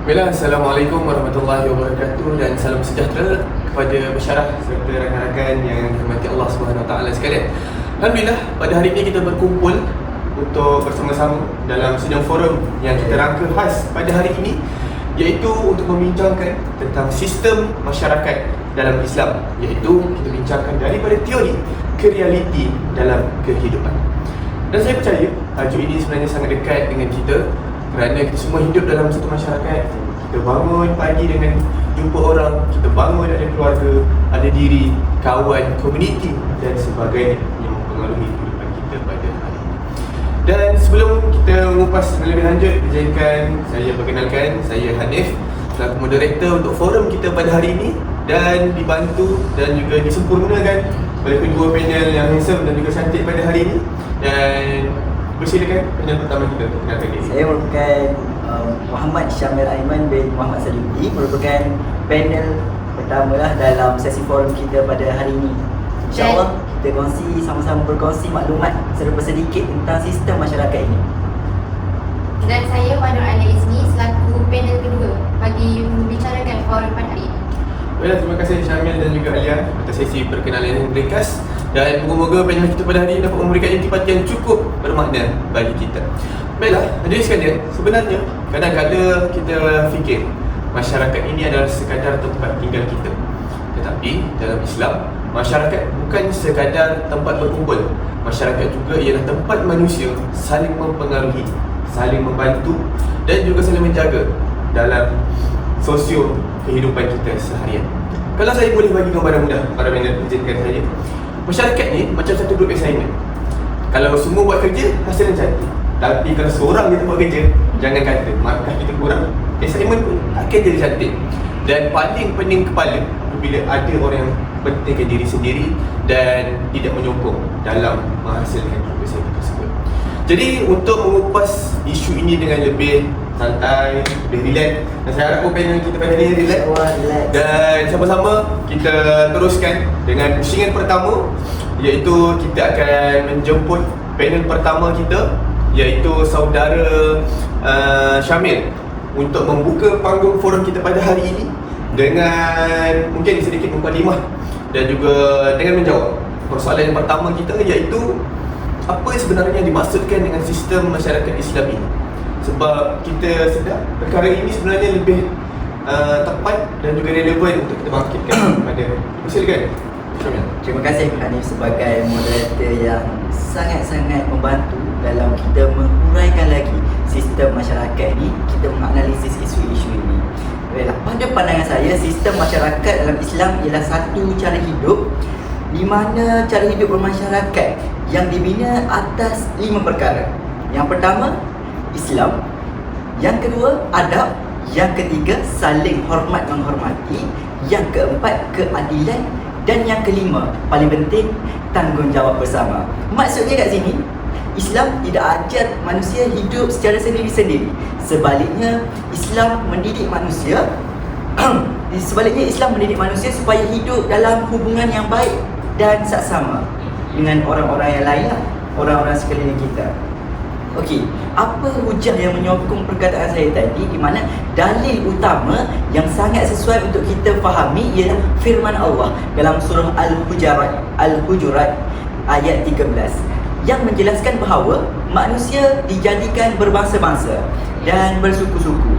Baiklah, Assalamualaikum warahmatullahi wabarakatuh dan salam sejahtera kepada masyarakat serta rakan-rakan yang dirahmati Allah Subhanahu Wa Taala sekalian. Alhamdulillah, pada hari ini kita berkumpul untuk bersama-sama dalam sidang forum yang kita rangka khas pada hari ini, iaitu untuk membincangkan tentang sistem masyarakat dalam Islam, iaitu kita bincangkan daripada teori ke realiti dalam kehidupan. Dan saya percaya tajuk ini sebenarnya sangat dekat dengan kita kerana kita semua hidup dalam satu masyarakat. Kita bangun pagi dengan jumpa orang, kita bangun ada keluarga, ada diri, kawan, komuniti dan sebagainya yang mempengaruhi kehidupan kita pada hari ini. Dan sebelum kita mengupas lebih lanjut, izinkan saya perkenalkan, saya Hanif selaku moderator untuk forum kita pada hari ini dan dibantu dan juga disempurnakan oleh kedua panel yang handsome dan juga cantik pada hari ini. Dan persilakan panel pertama kita untuk kenalkan diri. Saya merupakan Muhammad Syamil Aiman bin Muhammad Saluti, merupakan panel pertama lah dalam sesi forum kita pada hari ini. InsyaAllah kita sama-sama berkongsi maklumat serba sedikit tentang sistem masyarakat ini. Dan saya Wanur Alia Izni selaku panel kedua bagi membicarakan forum pada hari ini. Baiklah, terima kasih Syamil dan juga Alia atas sesi perkenalan yang ringkas. Dan moga-moga panel kita pada hari ini dapat memberikan intipati yang cukup bermakna bagi kita. Baiklah, hadirin sekalian, sebenarnya kadang-kadang kita fikir masyarakat ini adalah sekadar tempat tinggal kita. Tetapi dalam Islam, masyarakat bukan sekadar tempat berkumpul. Masyarakat juga ialah tempat manusia saling mempengaruhi, saling membantu dan juga saling menjaga dalam sosio kehidupan kita seharian. Kalau saya boleh bagi gambaran mudah para panel, izinkan saya. Masyarakat ni macam satu grup assignment. Kalau semua buat kerja, hasilnya cantik. Tapi kalau seorang kita buat kerja, jangan kata markah kita kurang, assignment pun akan jadi cantik. Dan paling pening kepala bila ada orang yang pentingkan diri sendiri dan tidak menyokong dalam menghasilkan grup assignment tersebut. Jadi untuk mengupas isu ini dengan lebih santai, lebih relax, dan saya harap panel kita pada hari ini relax. Dan sama-sama kita teruskan dengan pusingan pertama, iaitu kita akan menjemput panel pertama kita, iaitu saudara Syamil, untuk membuka panggung forum kita pada hari ini dengan mungkin sedikit mukadimah dan juga dengan menjawab persoalan yang pertama kita, iaitu apa sebenarnya yang dimaksudkan dengan sistem masyarakat Islam ini. Sebab kita sedar perkara ini sebenarnya lebih tepat dan juga relevan untuk kita bangkitkan pada. Silakan. Terima kasih Hanif sebagai moderator yang sangat-sangat membantu dalam kita menguraikan lagi sistem masyarakat ini, kita menganalisis isu-isu ini. Baiklah, pada pandangan saya, sistem masyarakat dalam Islam ialah satu cara hidup di mana cara hidup bermasyarakat yang dibina atas 5 perkara. Yang pertama, Islam. Yang kedua, adab. Yang ketiga, saling hormat menghormati. Yang keempat, keadilan. Dan yang kelima, paling penting, tanggungjawab bersama. Maksudnya kat sini, Islam tidak ajar manusia hidup secara sendiri-sendiri. Sebaliknya, Islam mendidik manusia supaya hidup dalam hubungan yang baik dan saksama dengan orang-orang yang lain, orang-orang sekeliling kita. Okey, apa hujah yang menyokong perkataan saya tadi, di mana dalil utama yang sangat sesuai untuk kita fahami ialah firman Allah dalam surah Al-Hujurat ayat 13 yang menjelaskan bahawa manusia dijadikan berbangsa-bangsa dan bersuku-suku.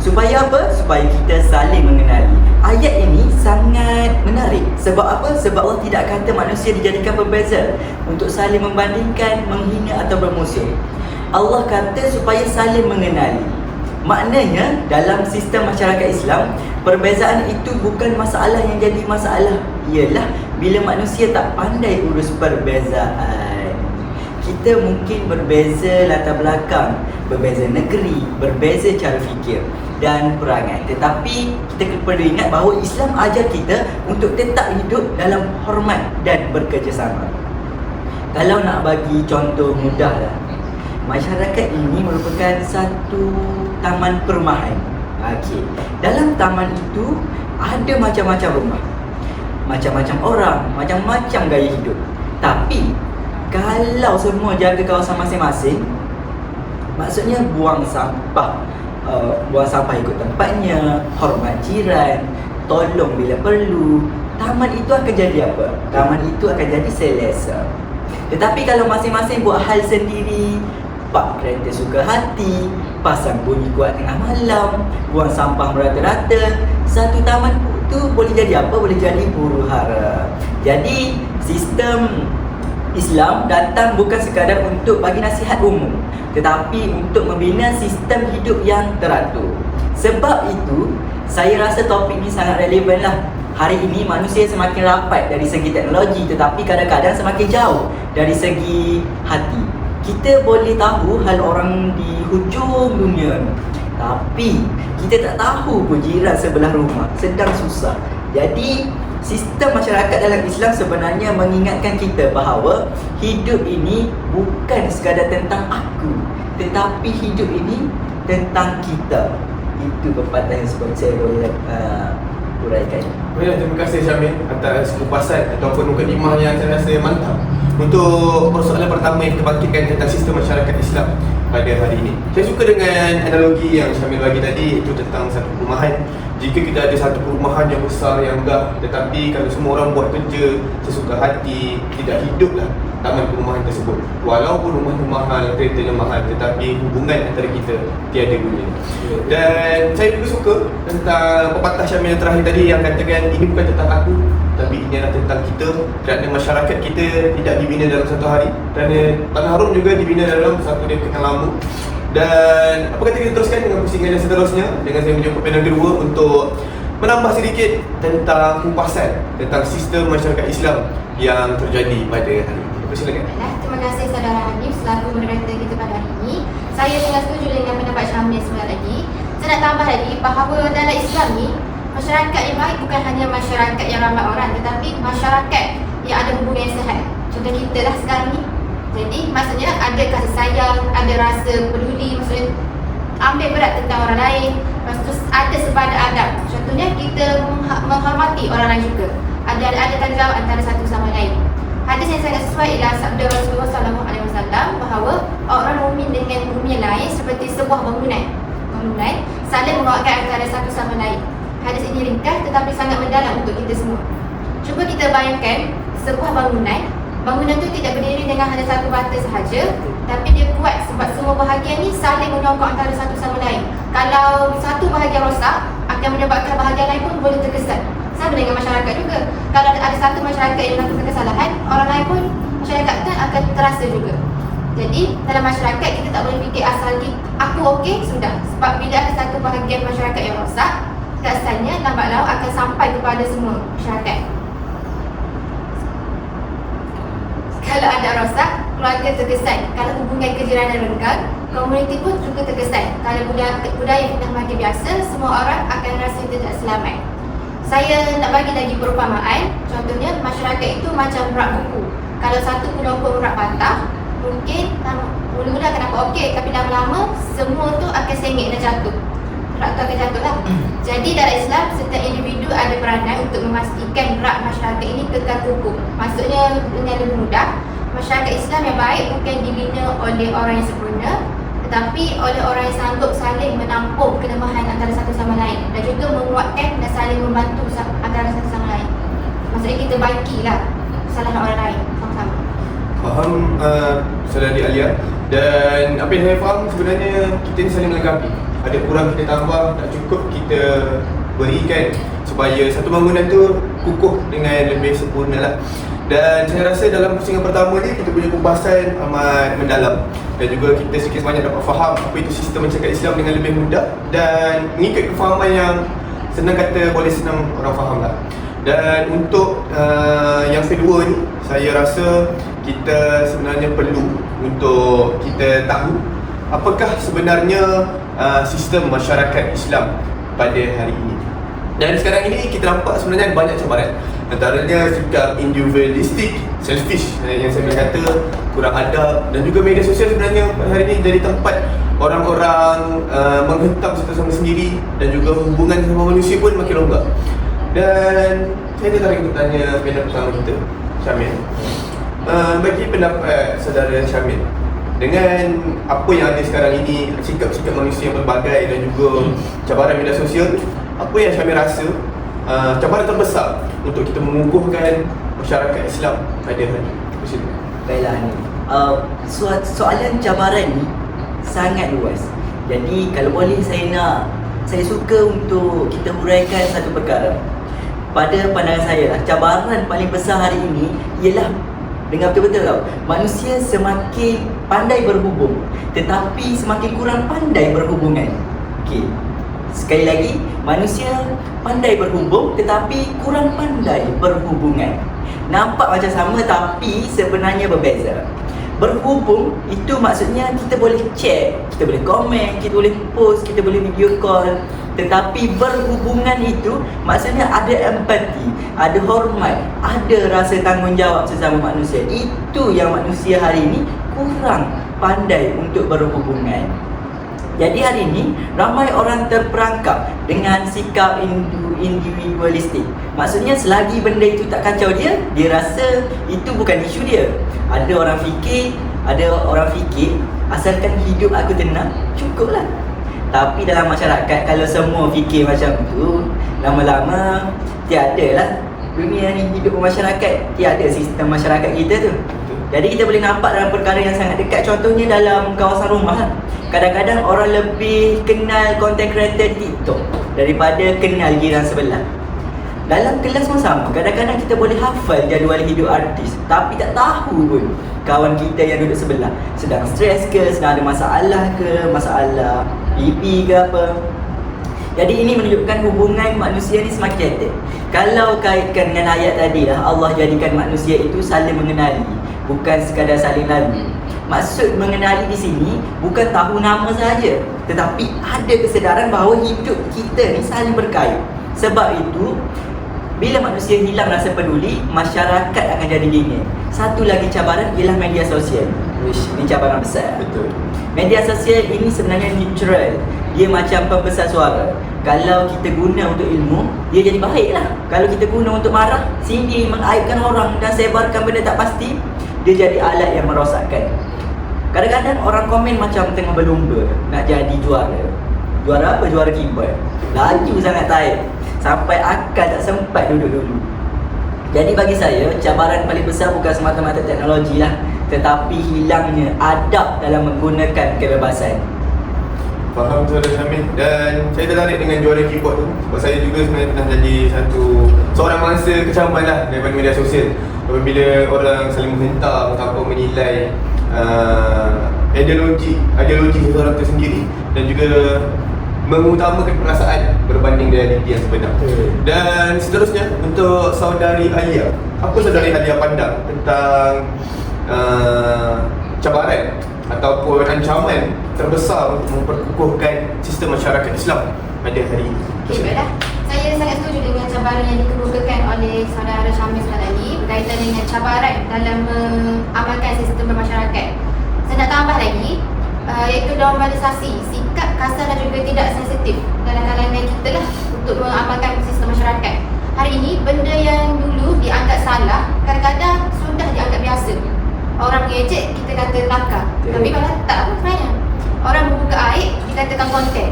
Supaya apa? Supaya kita saling mengenali. Ayat ini sangat menarik. Sebab apa? Sebab Allah tidak kata manusia dijadikan berbeza untuk saling membandingkan, menghina atau bermusuh. Allah kata supaya saling mengenali. Maknanya dalam sistem masyarakat Islam, perbezaan itu bukan masalah yang jadi masalah. Ialah bila manusia tak pandai urus perbezaan. Kita mungkin berbeza latar belakang, berbeza negeri, berbeza cara fikir dan perangai. Tetapi kita perlu ingat bahawa Islam ajar kita untuk tetap hidup dalam hormat dan bekerjasama. Kalau nak bagi contoh mudah lah, masyarakat ini merupakan satu taman perumahan. Okey, dalam taman itu ada macam-macam rumah, macam-macam orang, macam-macam gaya hidup. Tapi kalau semua jaga kawasan masing-masing, maksudnya buang sampah buang sampah ikut tempatnya, hormat jiran, tolong bila perlu. Taman itu akan jadi apa? Taman itu akan jadi selesa. Tetapi kalau masing-masing buat hal sendiri, park kereta suka hati, pasang bunyi kuat tengah malam, buang sampah merata-rata, satu taman itu boleh jadi apa? Boleh jadi huru hara. Jadi sistem Islam datang bukan sekadar untuk bagi nasihat umum, tetapi untuk membina sistem hidup yang teratur. Sebab itu, saya rasa topik ini sangat relevan lah. Hari ini manusia semakin rapat dari segi teknologi, tetapi kadang-kadang semakin jauh dari segi hati. Kita boleh tahu hal orang di hujung dunia, tapi kita tak tahu pun jiran sebelah rumah sedang susah. Jadi sistem masyarakat dalam Islam sebenarnya mengingatkan kita bahawa hidup ini bukan sekadar tentang aku, tetapi hidup ini tentang kita. Itu pepatah yang seperti saya boleh uraikan. Baiklah, terima kasih Syamil atas kupasan ataupun mukadimah yang saya rasa mantap untuk persoalan pertama yang kita bangkitkan tentang sistem masyarakat Islam pada hari ini. Saya suka dengan analogi yang Syamil bagi tadi, itu tentang satu perumahan. Jika kita ada satu perumahan yang besar, yang megah, tetapi kalau semua orang buat kerja sesuka hati, tidak hiduplah taman perumahan tersebut. Walaupun rumahnya mahal, keretanya mahal, tetapi hubungan antara kita tiada guna. Dan saya juga suka tentang pepatah Syamil yang terakhir tadi yang katakan ini bukan tentang aku, tapi ini adalah tentang kita. Kerana masyarakat kita tidak dibina dalam satu hari, kerana Tanah Harum juga dibina dalam satu dekad yang lama. Dan apa kata kita teruskan dengan pusingan yang seterusnya, dengan saya menjumpa panel kedua untuk menambah sedikit tentang kupasan tentang sistem masyarakat Islam yang terjadi pada hari ini. Silakan. Terima kasih saudara Hanif selaku moderator kita pada hari ini. Saya sangat setuju dengan pendapat Syamil sebentar lagi. Saya nak tambah lagi bahawa dalam Islam ni, masyarakat yang baik bukan hanya masyarakat yang ramai orang, tetapi masyarakat yang ada hubungan yang sihat. Contoh kita lah sekarang ni. Jadi maksudnya ada kasih sayang, ada rasa peduli, maksudnya ambil berat tentang orang lain. Lepas tu ada sepadan adab. Contohnya kita menghormati orang lain juga. Ada tanggungjawab antara satu sama lain. Hadis yang sangat sesuai ialah sabda Rasulullah SAW bahawa orang mukmin dengan mukmin lain seperti sebuah bangunan saling menguatkan antara satu sama lain. Hadis ini ringkas tetapi sangat mendalam untuk kita semua. Cuba kita bayangkan sebuah bangunan itu tidak berdiri dengan hanya satu bata sahaja, tapi dia kuat sebab semua bahagian ni saling menyokong antara satu sama lain. Kalau satu bahagian rosak, akan menyebabkan bahagian lain pun boleh terkesan. Sama dengan masyarakat juga. Kalau ada satu masyarakat yang melakukan kesalahan, orang lain pun masyarakat kan akan terasa juga. Jadi dalam masyarakat kita tak boleh fikir asal aku okey sudah. Sebab bila ada satu bahagian masyarakat yang rosak, kesannya lambat laun akan sampai kepada semua masyarakat. Kalau ada rosak, keluarga terkesan. Kalau hubungan kejiranan renggang, komuniti pun juga terkesan. Kalau budaya fitnah maki biasa, semua orang akan rasa tidak selamat. Saya nak bagi lagi perumpamaan. Contohnya, masyarakat itu macam rak buku. Kalau satu penokong rak patah, mungkin mula-mula akan nampak okey, tapi lama-lama semua tu akan sengit dan jatuh. Rak tu akan jatuh lah. Jadi dalam Islam, setiap individu ada peranan untuk memastikan rak masyarakat ini kekal kukuh. Maksudnya dengan lebih mudah, masyarakat Islam yang baik bukan dibina oleh orang yang sempurna, tetapi oleh orang yang sanggup saling menampung kelemahan antara satu sama lain dan juga menguatkan dan saling membantu antara satu sama lain. Maksudnya kita baikilah kesalahan orang lain sama-sama. Faham saudari Alia. Dan apa yang saya faham sebenarnya kita ni saling melengkapi. Ada kurang kita tambah, tak cukup kita berikan supaya satu bangunan tu kukuh dengan lebih sempurna lah. Dan saya rasa dalam pusingan pertama ni kita punya kupasan amat mendalam dan juga kita sikit sebanyak dapat faham apa itu sistem masyarakat Islam dengan lebih mudah dan mengikut kefahaman yang senang kata boleh senang orang faham lah. Dan untuk yang kedua ni, saya rasa kita sebenarnya perlu untuk kita tahu apakah sebenarnya sistem masyarakat Islam pada hari ini. Dan sekarang ini kita nampak sebenarnya banyak cabaran. Antaranya sikap individualistik, selfish yang saya boleh kata, kurang adab, dan juga media sosial sebenarnya pada hari ini jadi tempat orang-orang menghentam satu sama sendiri dan juga hubungan sama manusia pun makin rongga. Dan saya tertarik untuk tanya panel pertama kita, Syamil. Bagi pendapat saudara Syamil, dengan apa yang ada sekarang ini, sikap-sikap manusia yang berbagai dan juga cabaran media sosial, apa yang Syamil rasa cabaran terbesar untuk kita mengukuhkan masyarakat Islam pada hari ini? Baiklah ni, soalan cabaran ni sangat luas. Jadi kalau boleh saya suka untuk kita huraikan satu perkara. Pada pandangan saya lah, cabaran paling besar hari ini ialah, dengar betul-betul tau, manusia semakin pandai berhubung tetapi semakin kurang pandai berhubungan. Okey, sekali lagi, manusia pandai berhubung tetapi kurang pandai berhubungan. Nampak macam sama tapi sebenarnya berbeza. Berhubung itu maksudnya kita boleh chat, kita boleh komen, kita boleh post, kita boleh video call. Tetapi berhubungan itu maksudnya ada empati, ada hormat, ada rasa tanggungjawab sesama manusia. Itu yang manusia hari ini kurang pandai untuk berhubungan. Jadi hari ini ramai orang terperangkap dengan sikap individualistik. Maksudnya selagi benda itu tak kacau dia rasa itu bukan isu dia. Ada orang fikir asalkan hidup aku tenang, cukuplah. Tapi dalam masyarakat kalau semua fikir macam tu, lama-lama tiadalah dunia ni, hidup bermasyarakat, tiada sistem masyarakat kita tu. Jadi kita boleh nampak dalam perkara yang sangat dekat, contohnya dalam kawasan rumah lah. Kadang-kadang orang lebih kenal content creator TikTok daripada kenal jiran sebelah. Dalam kelas pun sama, kadang-kadang kita boleh hafal jadual hidup artis tapi tak tahu pun kawan kita yang duduk sebelah sedang stres ke, sedang ada masalah ke, masalah BP ke apa. Jadi ini menunjukkan hubungan manusia ni semakin jatuh. Kalau kaitkan dengan ayat tadi lah, Allah jadikan manusia itu saling mengenali, bukan sekadar saling lalu. Maksud mengenali di sini bukan tahu nama saja, tetapi ada kesedaran bahawa hidup kita ni saling berkait. Sebab itu bila manusia hilang rasa peduli, masyarakat akan jadi dingin. Satu lagi cabaran ialah media sosial. Ini cabaran besar. Betul. Media sosial ini sebenarnya neutral. Dia macam pembesar suara. Kalau kita guna untuk ilmu, dia jadi baiklah. Kalau kita guna untuk marah, sindir, mengaibkan orang dan sebarkan benda tak pasti, dia jadi alat yang merosakkan. Kadang-kadang orang komen macam tengah berlumba nak jadi juara. Juara apa? Juara keyboard. Laju sangat taib sampai akal tak sempat duduk dulu. Jadi bagi saya, cabaran paling besar bukan semata-mata teknologi lah, tetapi hilangnya adab dalam menggunakan kebebasan. Faham tu ada Syamil. Dan saya tertarik dengan juara keyboard tu sebab saya juga sebenarnya pernah jadi seorang mangsa kecaman lah daripada media sosial. Apabila orang saling menghentak tanpa menilai ideologi seseorang itu sendiri dan juga mengutamakan perasaan berbanding realiti yang sebenar. Dan seterusnya untuk saudari Alia, apa saudari Alia pandang tentang cabaran ataupun ancaman terbesar untuk memperkukuhkan sistem masyarakat Islam pada hari ini? Okay, baiklah. Saya sangat setuju dengan cabaran yang dikemukakan oleh saudara Syamil tadi berkaitan dengan cabaran dalam mengamalkan sistem bermasyarakat. Saya nak tambah lagi, iaitu normalisasi sikap kasar dan juga tidak sensitif dalam kalangan kita lah untuk mengamalkan sistem masyarakat. Hari ini, benda yang dulu dianggap salah, kadang-kadang sudah dianggap biasa. Orang mengejek, kita kata kelakar. Tapi kalau tak apa sebenarnya. Orang membuka aib, dikatakan konten.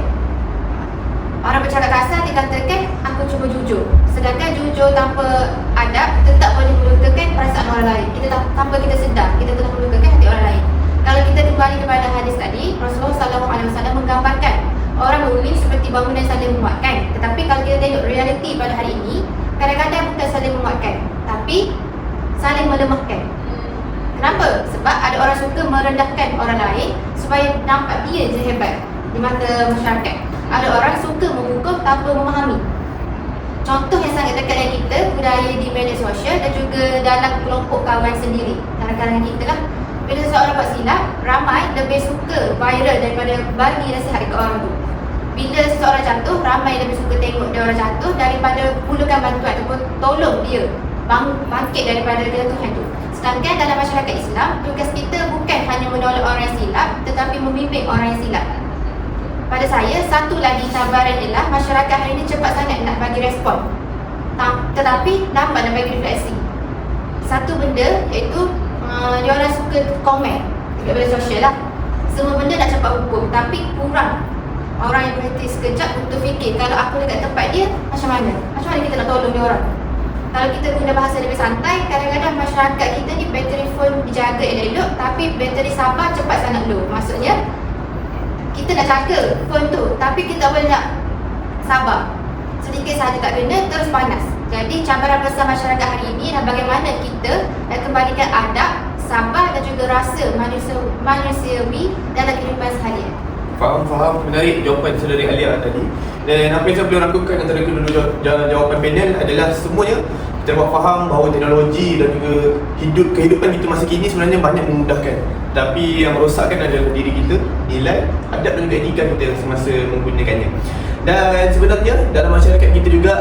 Orang bercakap kasar, dikatakan aku cuba jujur. Sedangkan jujur tanpa adab tetap boleh melukakan perasaan orang lain. Tanpa kita sedar, kita telah melukakan hati orang lain. Kalau kita kembali kepada hadis tadi, Rasulullah SAW menggambarkan orang mukmin seperti bangunan saling menguatkan. Tetapi kalau kita tengok realiti pada hari ini, kadang-kadang bukan saling menguatkan, tapi saling melemahkan. Kenapa? Sebab ada orang suka merendahkan orang lain supaya nampak dia je hebat di mata masyarakat. Ada orang suka menghukum tanpa memahami. Contoh yang sangat dekat dengan kita, budaya di media sosial dan juga dalam kelompok kawan sendiri, dalam kalangan kita lah. Bila seseorang buat silap, ramai lebih suka viral daripada bagi nasihat dekat orang tu. Bila seseorang jatuh, ramai lebih suka tengok dia orang jatuh daripada mulakan bantuan ataupun tolong dia bangkit daripada kejatuhan tu. Sedangkan dalam masyarakat Islam, tugas kita bukan hanya menolong orang yang silap, tetapi membimbing orang yang silap. Pada saya, satu lagi cabaran ialah masyarakat hari ini cepat sangat nak bagi respon, tetapi lambat nak bagi refleksi. Satu benda iaitu dia orang suka komen. dekat bidang sosial lah. Semua benda nak cepat hukum, tapi kurang orang yang berhenti sekejap untuk fikir kalau aku dekat tempat dia, macam mana kita nak tolong dia orang. Kalau kita guna bahasa lebih santai, kadang-kadang masyarakat kita ni bateri phone dijaga elok-elok, tapi bateri sabar cepat sangat low. Maksudnya kita nak jaga phone tu, tapi kita tak boleh nak sabar. Sedikit sahaja tak kena, terus panas. Jadi cabaran besar masyarakat hari ini adalah bagaimana kita nak kembalikan adab, sabar dan juga rasa manusiawi dalam kehidupan seharian. Faham, menarik jawapan saudari Alia tadi. Dan apa yang saya boleh rangkumkan antara kedua jawapan panel adalah semuanya kita dapat faham bahawa teknologi dan juga kehidupan kita masa kini sebenarnya banyak memudahkan, tapi yang merosakkan adalah diri kita, nilai, adab dan juga etika kita semasa menggunakannya. Dan sebenarnya dalam masyarakat kita juga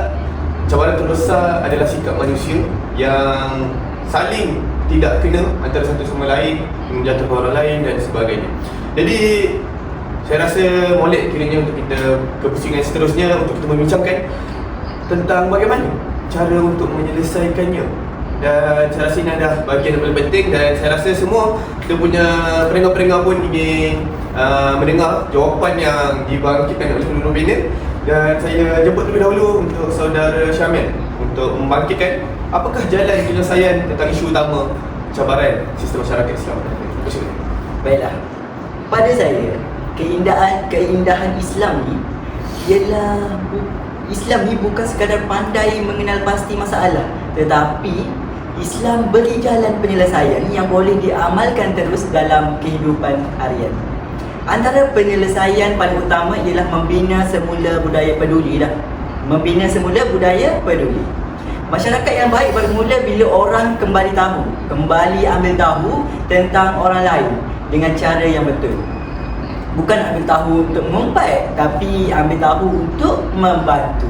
cabaran terbesar adalah sikap manusia yang saling tidak kena antara satu sama lain, menjatuhkan orang lain dan sebagainya. Jadi saya rasa molek kiranya untuk kita ke pusingan seterusnya untuk kita membincangkan tentang bagaimana cara untuk menyelesaikannya. Dan saya rasa ini adalah bahagian yang paling penting, dan saya rasa semua kita punya pendengar-pendengar pun ingin mendengar jawapan yang dibangkitkan oleh seluruh panel. Dan saya jemput terlebih dahulu untuk saudara Syamil untuk membangkitkan apakah jalan penyelesaian tentang isu utama cabaran sistem masyarakat Islam. Baiklah, pada saya keindahan Islam ni ialah Islam ni bukan sekadar pandai mengenal pasti masalah, tetapi Islam beri jalan penyelesaian yang boleh diamalkan terus dalam kehidupan harian. Antara penyelesaian paling utama ialah membina semula budaya peduli dah. Membina semula budaya peduli. Masyarakat yang baik bermula bila orang kembali ambil tahu tentang orang lain dengan cara yang betul. Bukan ambil tahu untuk mengumpat, tapi ambil tahu untuk membantu.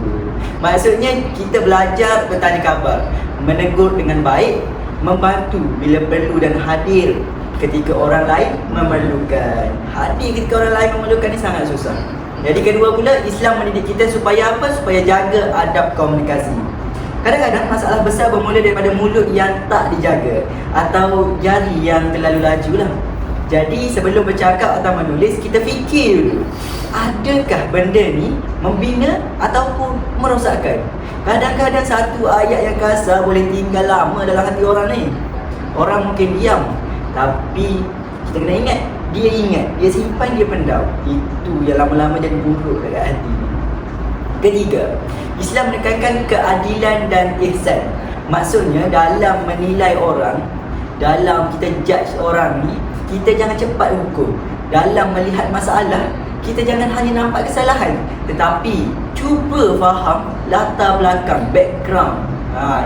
Maksudnya kita belajar bertanya khabar, menegur dengan baik, membantu bila perlu dan hadir ketika orang lain memerlukan. Hadir ketika orang lain memerlukan ni sangat susah. Jadi kedua pula, Islam mendidik kita supaya apa? Supaya jaga adab komunikasi. Kadang-kadang masalah besar bermula daripada mulut yang tak dijaga atau jari yang terlalu laju lah. Jadi sebelum bercakap atau menulis, kita fikir dulu, adakah benda ni membina ataupun merosakkan? Kadang-kadang satu ayat yang kasar boleh tinggal lama dalam hati orang ni. Orang mungkin diam, tapi kita kena ingat, dia simpan, dia pendam. Itu yang lama-lama jadi buruk dekat hati. Ketiga, Islam menekankan keadilan dan ihsan. Maksudnya dalam menilai orang, dalam kita judge orang ni, kita jangan cepat hukum. Dalam melihat masalah, kita jangan hanya nampak kesalahan, tetapi cuba faham latar belakang, background.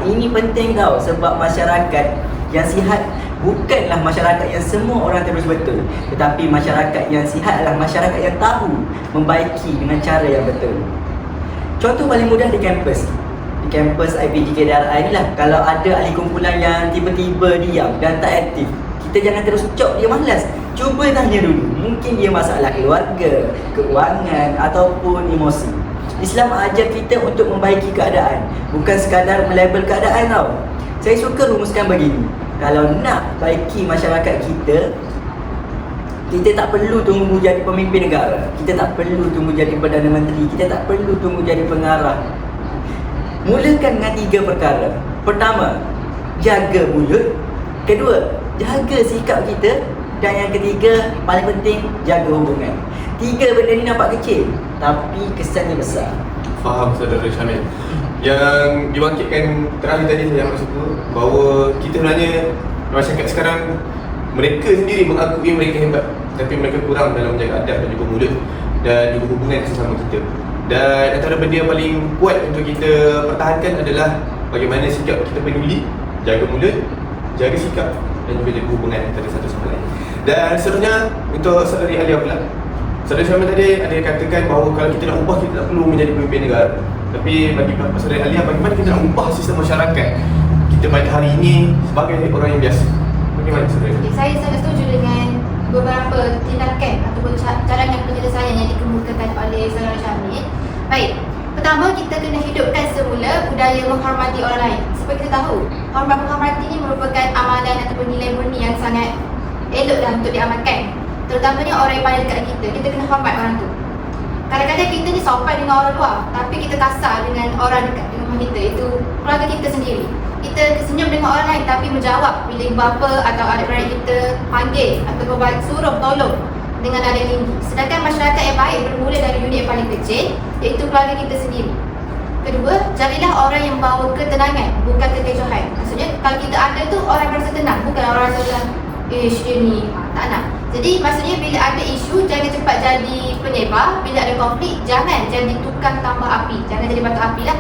Ini penting tau, sebab masyarakat yang sihat bukanlah masyarakat yang semua orang terus betul, tetapi masyarakat yang sihat adalah masyarakat yang tahu membaiki dengan cara yang betul. Contoh paling mudah di kampus IPG KDRI ni lah. Kalau ada ahli kumpulan yang tiba-tiba diam dan tak aktif, kita jangan terus cop dia malas. Cuba tanya dulu, mungkin dia masalah keluarga, keuangan ataupun emosi. Islam ajar kita untuk membaiki keadaan, bukan sekadar melabel keadaan tau. Saya suka rumuskan begini, kalau nak baiki masyarakat kita, kita tak perlu tunggu jadi pemimpin negara, kita tak perlu tunggu jadi Perdana Menteri, kita tak perlu tunggu jadi pengarah. Mulakan dengan 3 perkara. Pertama, jaga mulut. Kedua, jaga sikap kita. Dan yang ketiga, paling penting, jaga hubungan. 3 benda ni nampak kecil, tapi kesannya besar. Faham saudara Syamil. Yang dibangkitkan terakhir tadi saya amat suka bahawa kita sebenarnya masyarakat sekarang, mereka sendiri mengakui mereka hebat, tapi mereka kurang dalam menjaga adab dan juga mulut dan juga hubungan sesama kita. Dan antara benda yang paling kuat untuk kita pertahankan adalah bagaimana sikap kita peduli, jaga mulut, jaga sikap dan juga jaga hubungan antara satu sama lain. Dan seterusnya untuk saudari Alia pula. Saudari Syamil tadi ada katakan bahawa kalau kita nak ubah, kita tak perlu menjadi pemimpin negara. Tapi bagi saudari Alia, bagaimana kita nak ubah sistem masyarakat kita pada hari ini sebagai orang yang biasa? Bagaimana saudari? Saya sangat setuju dengan beberapa tindakan ataupun cadangan penyelesaian yang dikemukakan oleh saudara Syamil. Baik, pertama kita kena hidupkan semula budaya menghormati orang lain. Sebab kita tahu, menghormati ini merupakan amalan ataupun nilai murni yang sangat eloklah untuk diamalkan. Terutamanya orang yang paling dekat kita, kita kena hormat orang tu. Kadang-kadang kita ni sopan dengan orang luar, tapi kita kasar dengan orang dekat dengan rumah kita, itu keluarga kita sendiri. Kita senyum dengan orang lain tapi menjawab bila ibu bapa atau adik-beradik kita panggil atau suruh tolong dengan nada yang tinggi. Sedangkan masyarakat yang baik bermula dari unit yang paling kecil, iaitu keluarga kita sendiri. Kedua, jadilah orang yang membawa ketenangan, bukan kekecohan. Maksudnya, kalau kita ada tu, orang merasa tenang, bukan orang rasa dia ni, tak nak. Jadi, maksudnya bila ada isu, jangan cepat jadi penyebar. Bila ada konflik, jangan jadi tukang tambah api. Jangan jadi batu api lah.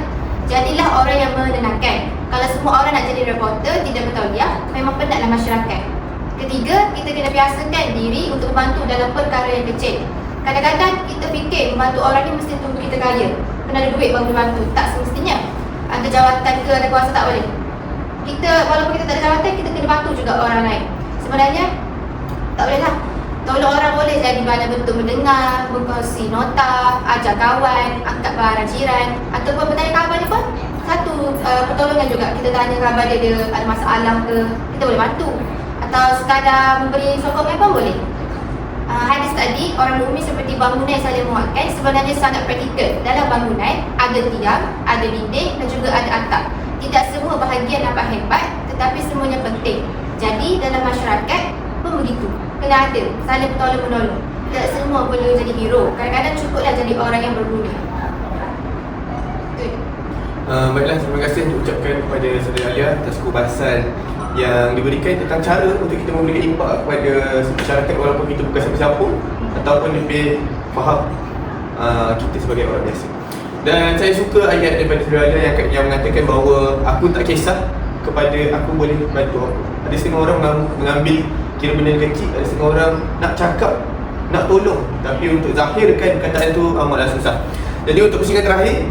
Jadilah orang yang menenangkan. Kalau semua orang nak jadi reporter, tidak bertauliah, memang penatlah masyarakat. Ketiga, kita kena biasakan diri untuk membantu dalam perkara yang kecil. Kadang-kadang kita fikir membantu orang ni mesti tunggu kita kaya, kena ada duit baru dibantu. Tak semestinya. Ada jawatan ke ada kuasa tak boleh. Kita, walaupun kita tak ada jawatan, kita kena bantu juga orang lain. Sebenarnya, tak boleh lah. Tolong orang boleh jadi dalam bentuk mendengar, berkongsi nota, ajak kawan, angkat barang jiran, ataupun bertanya khabar dia pun satu pertolongan juga. Kita tanya khabar dia ada masalah ke, kita boleh bantu. Atau sekadar memberi sokongan pun boleh. Hadis tadi, orang mukmin seperti bangunan yang saling menguatkan, sebenarnya sangat praktikal. Dalam bangunan, ada tiang, ada dinding dan juga ada atap. Tidak semua bahagian nampak hebat, tetapi semuanya penting. Jadi, dalam masyarakat pun begitu. Kena ada, saling bertolong-menolong. Tidak semua boleh jadi hero. Kadang-kadang cukuplah jadi orang yang berguna. Baiklah, terima kasih ucapkan kepada Saudara Alia atas kubahasan yang diberikan tentang cara untuk kita memberikan impak kepada masyarakat walaupun kita bukan siapa-siapa ataupun lebih faham kita sebagai orang biasa. Dan saya suka ayat daripada Saudara Alia yang mengatakan bahawa aku tak kisah kepada aku boleh bantu aku. Ada setengah orang mengambil kira benda kecil, ada setengah orang nak cakap, nak tolong, tapi untuk zahirkan perkataan itu amatlah susah. Jadi untuk pusingan terakhir,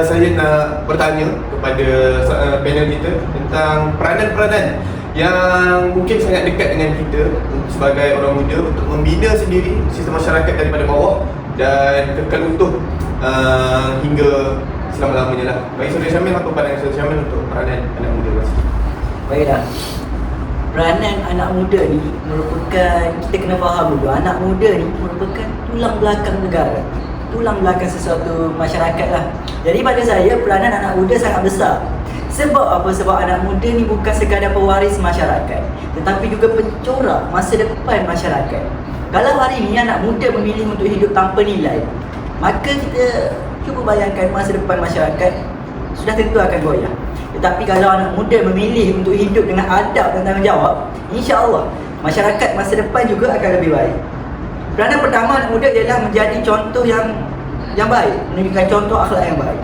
saya nak bertanya kepada panel kita tentang peranan-peranan yang mungkin sangat dekat dengan kita sebagai orang muda untuk membina sendiri sistem masyarakat daripada bawah dan kekal utuh hingga selama-lamanya lah. Bagi Saudara Syamil, apa pandangan Saudara Syamil untuk peranan anak muda? Baiklah. Peranan anak muda ni merupakan, kita kena faham dulu, anak muda ni merupakan tulang belakang negara, tulang belakang sesuatu masyarakat lah. Jadi pada saya, peranan anak muda sangat besar. Sebab apa? Sebab anak muda ni bukan sekadar pewaris masyarakat, tetapi juga pencorak masa depan masyarakat. Kalau hari ni anak muda memilih untuk hidup tanpa nilai, maka kita cuba bayangkan masa depan masyarakat sudah tentu akan goyah. Tetapi kalau anak muda memilih untuk hidup dengan adab dan tanggungjawab, insya-Allah masyarakat masa depan juga akan lebih baik. Peranan pertama anak muda ialah menjadi contoh yang baik, menunjukkan contoh akhlak yang baik.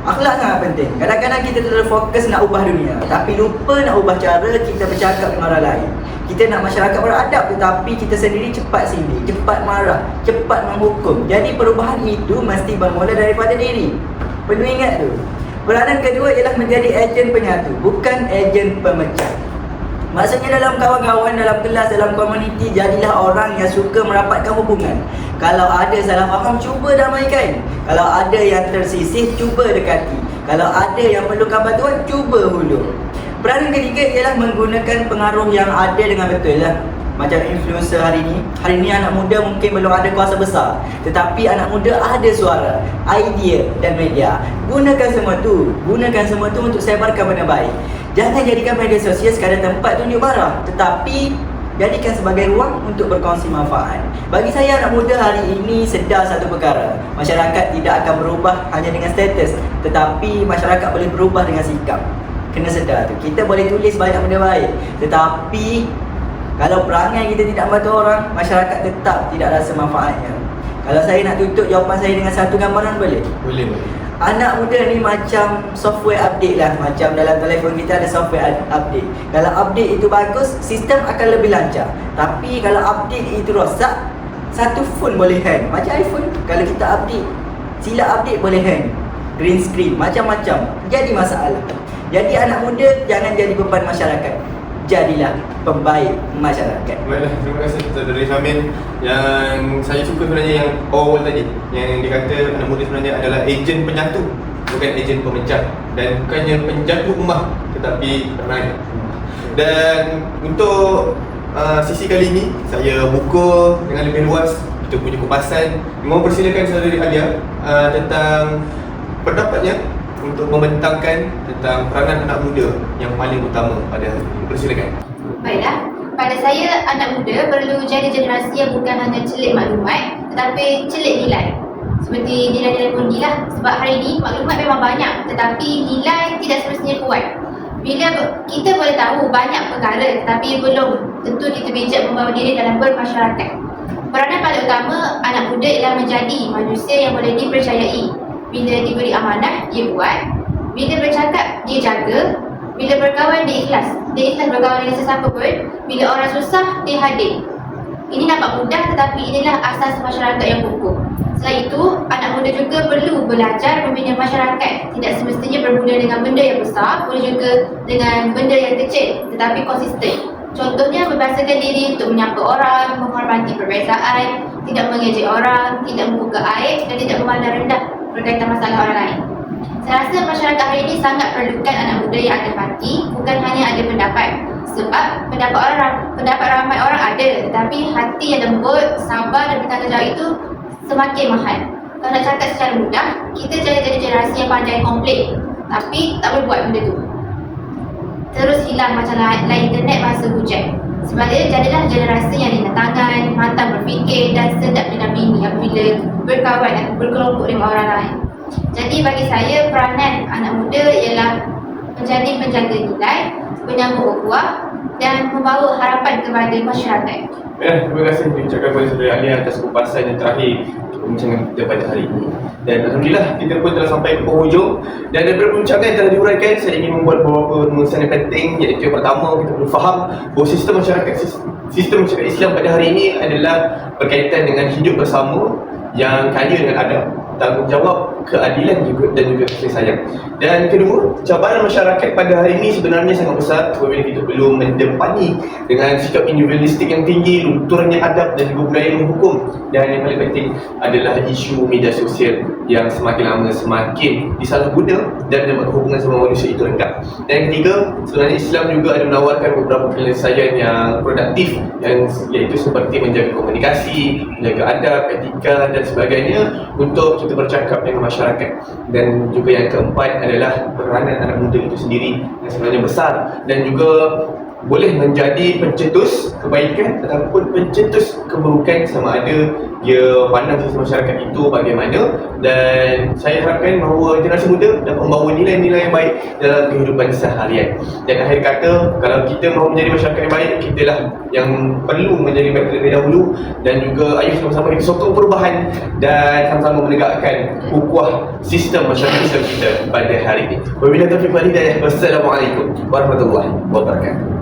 Akhlak sangat penting. Kadang-kadang kita terlalu fokus nak ubah dunia, tapi lupa nak ubah cara kita bercakap dengan orang lain. Kita nak masyarakat beradab, tetapi kita sendiri cepat sindir, cepat marah, cepat menghukum. Jadi perubahan itu mesti bermula daripada diri. Perlu ingat tu. Peranan kedua ialah menjadi ejen penyatu, bukan ejen pemecah. Maksudnya dalam kawan-kawan, dalam kelas, dalam komuniti, jadilah orang yang suka merapatkan hubungan. Kalau ada salah faham, cuba damaikan. Kalau ada yang tersisih, cuba dekati. Kalau ada yang perlukan bantuan, cuba hulur. Peranan ketiga ialah menggunakan pengaruh yang ada dengan betul lah. Macam influencer hari ni anak muda mungkin belum ada kuasa besar, tetapi anak muda ada suara, idea dan media. Gunakan semua tu untuk sebarkan benda baik. Jangan jadikan media sosial sekadar tempat tunjuk marah, tetapi jadikan sebagai ruang untuk berkongsi manfaat. Bagi saya, anak muda hari ini sedar satu perkara. Masyarakat tidak akan berubah hanya dengan status, tetapi masyarakat boleh berubah dengan sikap. Kena sedar tu. Kita boleh tulis banyak benda baik, tetapi kalau perangai kita tidak membantu orang, masyarakat tetap tidak rasa manfaatnya. Kalau saya nak tutup jawapan saya dengan satu gambaran, boleh? Boleh. Anak muda ni macam software update lah. Macam dalam telefon kita ada software update. Kalau update itu bagus, sistem akan lebih lancar. Tapi kalau update itu rosak, satu phone boleh hang. Macam iPhone, kalau kita update, silap update boleh hang. Green screen, macam-macam. Jadi masalah. Jadi anak muda jangan jadi beban masyarakat. Jadilah pembaik masyarakat. Baiklah, terima kasih Saudara Syamil. Yang saya suka sebenarnya yang awal tadi, yang dia kata anak muda sebenarnya adalah ejen penyatu, bukan ejen pemecah, dan bukannya penjatu rumah, tetapi perangai. Dan untuk sesi kali ini saya buka dengan lebih luas kita punya kupasan. Mohon persilakan saudari Alia tentang pendapatnya untuk membentangkan tentang peranan anak muda yang paling utama pada hari ini. Persilakan. Baiklah, pada saya anak muda perlu jadi generasi yang bukan hanya celik maklumat tetapi celik nilai. Seperti nilai-nilai Pondi lah. Sebab hari ini maklumat memang banyak tetapi nilai tidak semestinya kuat. Bila kita boleh tahu banyak perkara tetapi belum tentu kita bijak membawa diri dalam bermasyarakat. Peranan paling utama anak muda ialah menjadi manusia yang boleh dipercayai. Bila diberi amanah, dia buat. Bila bercakap, dia jaga. Bila berkawan, dia ikhlas. Dia ikhlas berkawan dengan sesiapa pun. Bila orang susah, dia hadir. Ini nampak mudah tetapi inilah asas masyarakat yang kukuh. Selain itu, anak muda juga perlu belajar membina masyarakat. Tidak semestinya bermula dengan benda yang besar, boleh juga dengan benda yang kecil tetapi konsisten. Contohnya membiasakan diri untuk menyapa orang, menghormati perbezaan, tidak mengejek orang, tidak membuka aib dan tidak memandang rendah berkaitan masalah orang lain. Saya rasa masyarakat hari ini sangat perlukan anak muda yang ada hati, bukan hanya ada pendapat. Sebab pendapat ramai orang ada, tetapi hati yang lembut, sabar dan bertanggungjawab itu semakin mahal. Kalau nak cakap secara mudah, kita jadi generasi yang pandai komplain, tapi tak boleh buat benda tu. Terus hilang macam lain internet masa hujan. Sebaliknya jadilah generasi yang ringan tangan, matang berfikir dan sedap didampingi apabila berkawan dan berkelompok dengan orang lain. Jadi bagi saya peranan anak muda ialah menjadi penjaga nilai, penyambung ukhuwah dan membawa harapan kepada masyarakat. Terima kasih diucapkan kepada saudara Alia atas kupasan yang terakhir perbincangan kita pada hari ini. Dan Alhamdulillah kita pun telah sampai ke penghujung. Dan daripada perbincangan yang telah diuraikan, saya ingin membuat beberapa rumusan yang penting, iaitu yang pertama kita perlu faham bahawa sistem masyarakat Islam pada hari ini adalah berkaitan dengan hidup bersama yang kaya dengan adab, tanggungjawab, keadilan juga dan juga kasih sayang. Dan kedua, cabaran masyarakat pada hari ini sebenarnya sangat besar apabila kita perlu mendepani dengan sikap individualistik yang tinggi, lunturnya adab dan juga budaya menghukum. Dan yang paling penting adalah isu media sosial yang semakin lama semakin disalahguna dan dapat hubungan sama manusia itu renggang. Dan yang ketiga, sebenarnya Islam juga ada menawarkan beberapa penyelesaian yang produktif, yang iaitu seperti menjaga komunikasi, menjaga adab, etika dan sebagainya untuk kita bercakap dengan masyarakat. Dan juga yang keempat adalah peranan anak muda itu sendiri yang sebenarnya besar dan juga boleh menjadi pencetus kebaikan ataupun pencetus keburukan sama ada dia pandang sisi masyarakat itu bagaimana. Dan saya harapkan bahawa generasi muda dapat membawa nilai-nilai yang baik dalam kehidupan seharian. Dan akhir kata, kalau kita mahu menjadi masyarakat yang baik, kita lah yang perlu menjadi baik terlebih dahulu. Dan juga ayo sama-sama kita sokong perubahan dan sama-sama menegakkan ukhuwah sistem masyarakat Islam kita pada hari ini. Wabillahi taufiq wal hidayah. Wassalamualaikum warahmatullahi wabarakatuh.